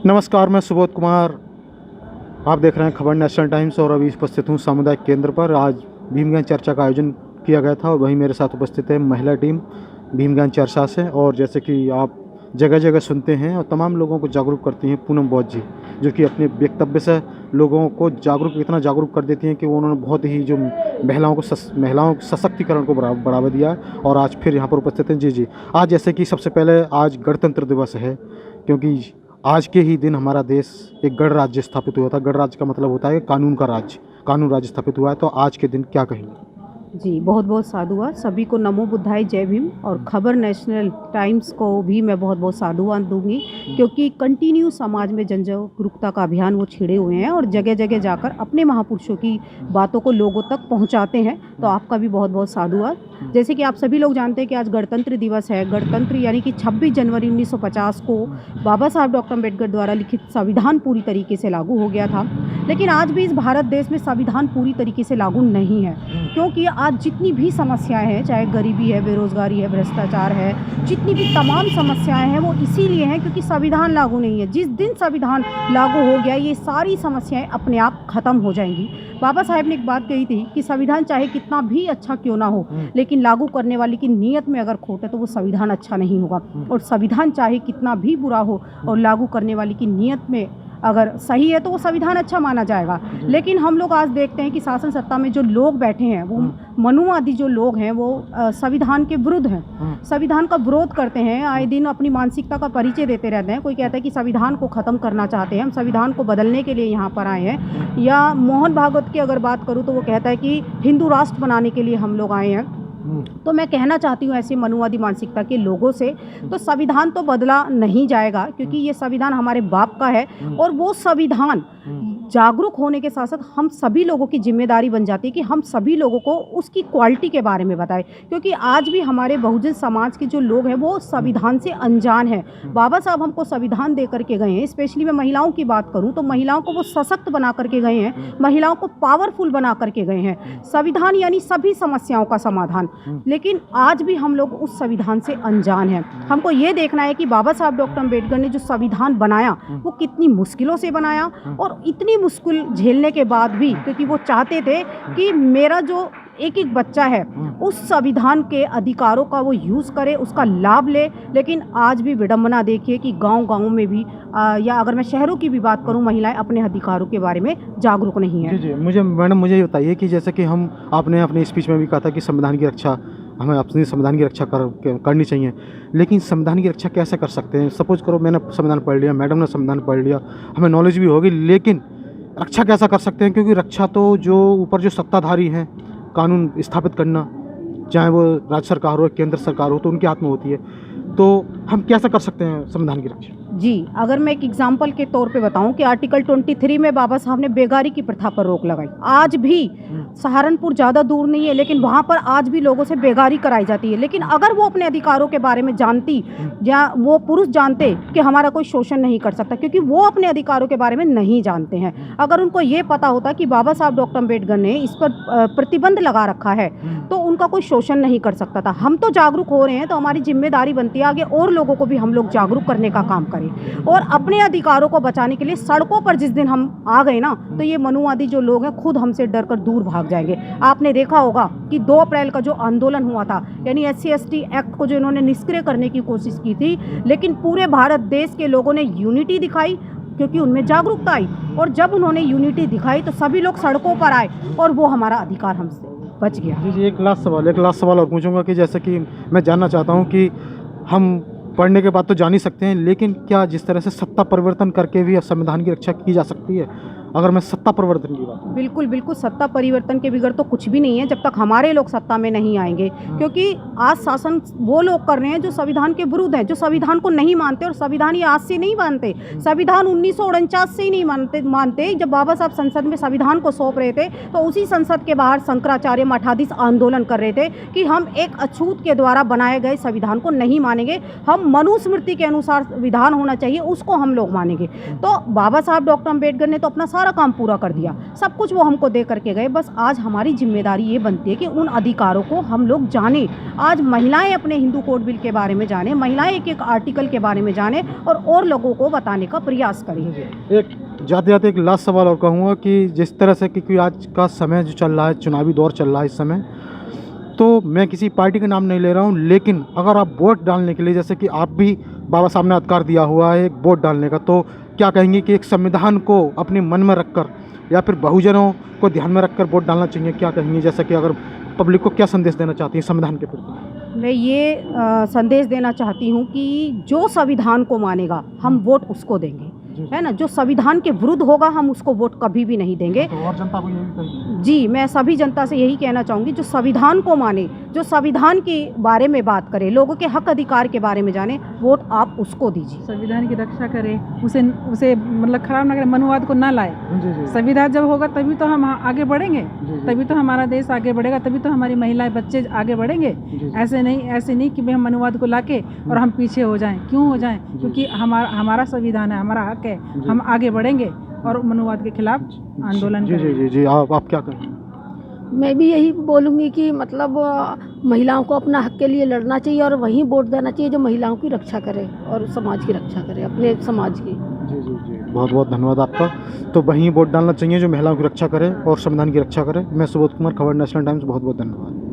नमस्कार, मैं सुबोध कुमार। आप देख रहे हैं खबर नेशनल टाइम्स और अभी उपस्थित हूँ सामुदायिक केंद्र पर। आज भीम चर्चा का आयोजन किया गया था और वहीं मेरे साथ उपस्थित है महिला टीम भीम चर्चा से। और जैसे कि आप जगह जगह सुनते हैं और तमाम लोगों को जागरूक करती हैं पूनम बौद्ध जी, जो कि अपने वक्तव्य से लोगों को इतना जागरूक कर देती हैं कि उन्होंने बहुत ही जो महिलाओं को सशक्तिकरण को बढ़ावा दिया है और आज फिर यहाँ पर उपस्थित हैं। जी, आज जैसे कि सबसे पहले आज गणतंत्र दिवस है, क्योंकि आज के ही दिन हमारा देश एक गणराज्य स्थापित हुआ था। गणराज्य का मतलब होता है कानून का राज्य, कानून राज्य स्थापित हुआ है। तो आज के दिन क्या कहेंगे? जी, बहुत बहुत साधुवाद सभी को। नमो बुद्धाय, जय भीम। और खबर नेशनल टाइम्स को भी मैं बहुत बहुत साधुवाद दूंगी, क्योंकि कंटिन्यू समाज में जन जागरूकता का अभियान वो छिड़े हुए हैं और जगह जगह जाकर अपने महापुरुषों की बातों को लोगों तक पहुंचाते हैं। तो आपका भी बहुत बहुत साधुवाद। जैसे कि आप सभी लोग जानते हैं कि आज गणतंत्र दिवस है। गणतंत्र यानी कि 26 जनवरी 1950 को बाबा साहब डॉक्टर अम्बेडकर द्वारा लिखित संविधान पूरी तरीके से लागू हो गया था। लेकिन आज भी इस भारत देश में संविधान पूरी तरीके से लागू नहीं है, क्योंकि आज जितनी भी समस्याएं हैं, चाहे गरीबी है, बेरोजगारी है, भ्रष्टाचार है, जितनी भी तमाम समस्याएं हैं वो इसीलिए हैं क्योंकि संविधान लागू नहीं है। जिस दिन संविधान लागू हो गया ये सारी समस्याएं अपने आप खत्म हो जाएंगी। बाबा साहब ने एक बात कही थी कि संविधान चाहे कितना भी अच्छा क्यों ना हो, लेकिन लागू करने वाले की नीयत में अगर खोट है तो वो संविधान अच्छा नहीं होगा। और संविधान चाहे कितना भी बुरा हो और लागू करने वाले की नीयत में अगर सही है तो वो संविधान अच्छा माना जाएगा। लेकिन हम लोग आज देखते हैं कि शासन सत्ता में जो लोग बैठे हैं वो मनुवादी जो लोग हैं वो संविधान के विरुद्ध हैं, संविधान का विरोध करते हैं, आए दिन अपनी मानसिकता का परिचय देते रहते हैं। कोई कहता है कि संविधान को ख़त्म करना चाहते हैं, हम संविधान को बदलने के लिए यहाँ पर आए हैं। या मोहन भागवत की अगर बात करूँ तो वो कहता है कि हिंदू राष्ट्र बनाने के लिए हम लोग आए हैं। तो मैं कहना चाहती हूँ ऐसे मनुवादी मानसिकता के लोगों से, तो संविधान तो बदला नहीं जाएगा, क्योंकि ये संविधान हमारे बाप का है। और वो संविधान जागरूक होने के साथ साथ हम सभी लोगों की जिम्मेदारी बन जाती है कि हम सभी लोगों को उसकी क्वालिटी के बारे में बताएं, क्योंकि आज भी हमारे बहुजन समाज के जो लोग हैं वो संविधान से अनजान हैं। बाबा साहब हमको संविधान दे करके गए हैं। स्पेशली मैं महिलाओं की बात करूं तो महिलाओं को वो सशक्त बना करके गए हैं, महिलाओं को पावरफुल बना करके गए हैं। संविधान यानी सभी समस्याओं का समाधान। लेकिन आज भी हम लोग उस संविधान से अनजान हैं। हमको ये देखना है कि बाबा साहब डॉक्टर अम्बेडकर ने जो संविधान बनाया वो कितनी मुश्किलों से बनाया, और इतनी मुश्किल झेलने के बाद भी, क्योंकि वो चाहते थे कि मेरा जो एक एक बच्चा है उस संविधान के अधिकारों का वो यूज़ करे, उसका लाभ ले। लेकिन आज भी विडंबना देखिए कि गांव-गांव में भी या अगर मैं शहरों की भी बात करूं, महिलाएं अपने अधिकारों के बारे में जागरूक नहीं है। जी, मुझे ये बताइए कि जैसे कि आपने अपने स्पीच में भी कहा था कि संविधान की रक्षा, हमें अपने संविधान की रक्षा करनी चाहिए, लेकिन संविधान की रक्षा कैसे कर सकते हैं? सपोज करो मैंने संविधान पढ़ लिया, मैडम ने संविधान पढ़ लिया, हमें नॉलेज भी होगी, लेकिन रक्षा कैसा कर सकते हैं? क्योंकि रक्षा तो जो ऊपर जो सत्ताधारी हैं, कानून स्थापित करना, चाहे वो राज्य सरकार हो, केंद्र सरकार हो, तो उनके हाथ में होती है। तो हम कैसे कर सकते हैं संविधान की रक्षा? जी, अगर मैं एक एग्जाम्पल के तौर पे बताऊं कि आर्टिकल 23 में बाबा साहब ने बेगारी की प्रथा पर रोक लगाई। आज भी सहारनपुर ज़्यादा दूर नहीं है, लेकिन वहाँ पर आज भी लोगों से बेगारी कराई जाती है। लेकिन अगर वो अपने अधिकारों के बारे में जानती, या वो पुरुष जानते कि हमारा कोई शोषण नहीं कर सकता, क्योंकि वो अपने अधिकारों के बारे में नहीं जानते हैं। अगर उनको ये पता होता कि बाबा साहब डॉक्टर अम्बेडकर ने इस पर प्रतिबंध लगा रखा है तो उनका कोई शोषण नहीं कर सकता था। हम तो जागरूक हो रहे हैं, तो हमारी जिम्मेदारी बनती है आगे और लोगों को भी हम लोग जागरूक करने का काम करें। और अपने अधिकारों को बचाने के लिए सड़कों पर जिस दिन हम आ गए ना, तो ये मनुवादी जो लोग हैं खुद हमसे डरकर दूर भाग जाएंगे। आपने देखा होगा कि 2 अप्रैल का जो आंदोलन हुआ था, यानी SC/ST एक्ट को जो इन्होंने निष्क्रिय करने की कोशिश की थी, लेकिन पूरे भारत देश के लोगों ने यूनिटी दिखाई, क्योंकि उनमें जागरूकता आई। और जब उन्होंने यूनिटी दिखाई तो सभी लोग सड़कों पर आए और वो हमारा अधिकार हमसे बच गया। जी, एक लास्ट सवाल और पूछूंगा कि जैसे कि मैं जानना चाहता हूँ कि हम पढ़ने के बाद तो जान ही सकते हैं, लेकिन क्या जिस तरह से सत्ता परिवर्तन करके भी संविधान की रक्षा की जा सकती है? अगर मैं सत्ता परिवर्तन की बात, बिल्कुल बिल्कुल, सत्ता परिवर्तन के बिगड़ तो कुछ भी नहीं है जब तक हमारे लोग सत्ता में नहीं आएंगे। क्योंकि आज शासन वो लोग कर रहे हैं जो संविधान के विरुद्ध हैं, जो संविधान को नहीं मानते। और संविधान ये आज से नहीं मानते, संविधान 1949 से ही नहीं मानते। जब बाबा साहब संसद में संविधान को सौंप रहे थे तो उसी संसद के बाहर शंकराचार्य मठाधीश आंदोलन कर रहे थे कि हम एक अछूत के द्वारा बनाए गए संविधान को नहीं मानेंगे, हम मनुस्मृति के अनुसार विधान होना चाहिए उसको हम लोग मानेंगे। तो बाबा साहब डॉक्टर अम्बेडकर ने तो अपना सारा काम पूरा कर दिया, सब कुछ वो हमको दे करके गए। बस आज हमारी जिम्मेदारी ये बनती है कि उन अधिकारों को हम लोग जानें। आज महिलाएं अपने हिंदू कोड बिल के बारे में जानें, महिलाएं एक एक आर्टिकल के बारे में जानें और लोगों को बताने का प्रयास करें। एक जाते जाते एक लास्ट सवाल और कहूँगा कि जिस तरह से क्योंकि आज का समय जो चल रहा है, चुनावी दौर चल रहा है इस समय, तो मैं किसी पार्टी का नाम नहीं ले रहा हूँ, लेकिन अगर आप वोट डालने के लिए, जैसे कि आप भी बाबा साहब ने अधिकार दिया हुआ है एक वोट डालने का, तो क्या कहेंगे कि एक संविधान को अपने मन में रखकर या फिर बहुजनों को ध्यान में रखकर वोट डालना चाहिए? क्या कहेंगे, जैसे कि अगर पब्लिक को क्या संदेश देना चाहती हैं संविधान के प्रति? मैं ये संदेश देना चाहती हूँ कि जो संविधान को मानेगा हम वोट उसको देंगे, है ना। जो संविधान के विरुद्ध होगा हम उसको वोट कभी भी नहीं देंगे। तो और जनता को यही कहेंगे? जी, मैं सभी जनता से यही कहना चाहूँगी, जो संविधान को माने, जो संविधान के बारे में बात करे, लोगों के हक अधिकार के बारे में जाने, वोट आप उसको दीजिए। संविधान की रक्षा करें, उसे मतलब खराब ना करें, मनुवाद को ना लाए। जी जी संविधान जब होगा तभी तो हम आगे बढ़ेंगे, जी। तभी तो हमारा देश आगे बढ़ेगा, तभी तो हमारी महिलाएं बच्चे आगे बढ़ेंगे। जी। ऐसे नहीं कि भाई हम मनुवाद को लाके और हम पीछे हो जाएं। क्यों हो जाएं? क्योंकि हमारा संविधान है, हमारा हक है, हम आगे बढ़ेंगे और मनुवाद के खिलाफ आंदोलन जी जी करेंगे। जी जी आप क्या कहें? मैं भी यही बोलूँगी कि मतलब महिलाओं को अपना हक के लिए लड़ना चाहिए और वहीं वोट देना चाहिए जो महिलाओं की रक्षा करे और समाज की रक्षा करे, अपने समाज की। जी जी जी बहुत बहुत धन्यवाद आपका। तो वहीं वोट डालना चाहिए जो महिलाओं की रक्षा करे और संविधान की रक्षा करे। मैं सुबोध कुमार, खबर नेशनल टाइम्स, बहुत बहुत धन्यवाद।